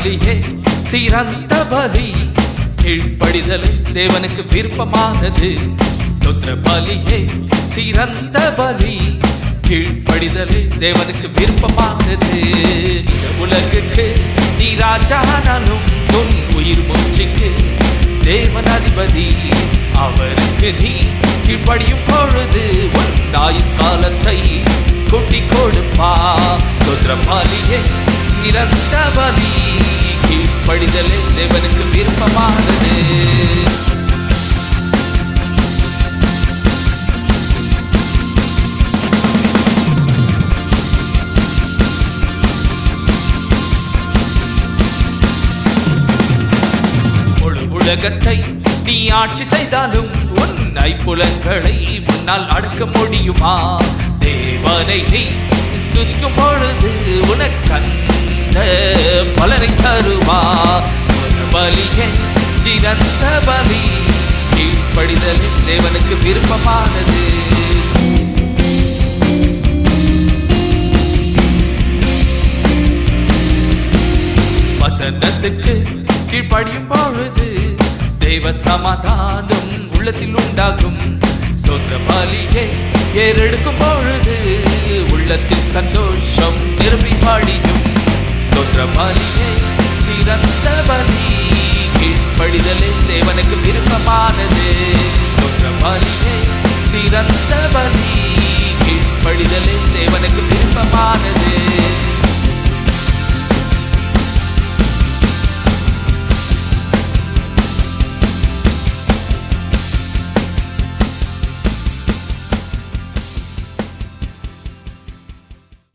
பலியே சிறந்த பலி கீழ்ப்படிதல் தேவனுக்கு விருப்பமானது ஸ்தோத்திர பலியே சிறந்த பலி கீழ்ப்படிதல் தேவனுக்கு விருப்பமானது இந்த உலகுக்கு நீ ராஜானாலும் உன் உயிர் மூச்சுக்கு தேவன் அதிபதி அவருக்கு நீ கீழ்ப்படியும் பொழுது உன் ஆயுஸ் காலத்தை கூட்டி கொடுப்பா ஸ்தோத்திர பலியே சிறந்த பலி கீழ்ப்படிதல் தேவனுக்கு விருப்பமானது உலகத்தை நீ ஆட்சி செய்தாலும் உன் ஐம்புலன்களை முன்னால் அடக்க முடியுமா தேவனை நீ ஸ்துதிக்கும் பொழுது உனக்கந்த பலனை தருவா பலியே சிறந்த பலி கீழ்ப்படிதல் தேவனுக்கு விருப்பமானது வசனத்துக்கு கீழ்ப்படியும் பொழுது தேவ சமாதானம் உள்ளத்தில் உண்டாகும் ஸ்தோத்திர பலியை ஏறெடுக்கும் பொழுது உள்ளத்தில் சந்தோஷம் நிரம்பி பாடியும் ஸ்தோத்திர பலியை சிறந்த பலி கீழ்ப்படிதலே தேவனுக்கு விருப்பமானது ஸ்தோத்திர பலியை சிறந்த பலி கீழ்ப்படிதலே தேவனுக்கு விருப்பமானது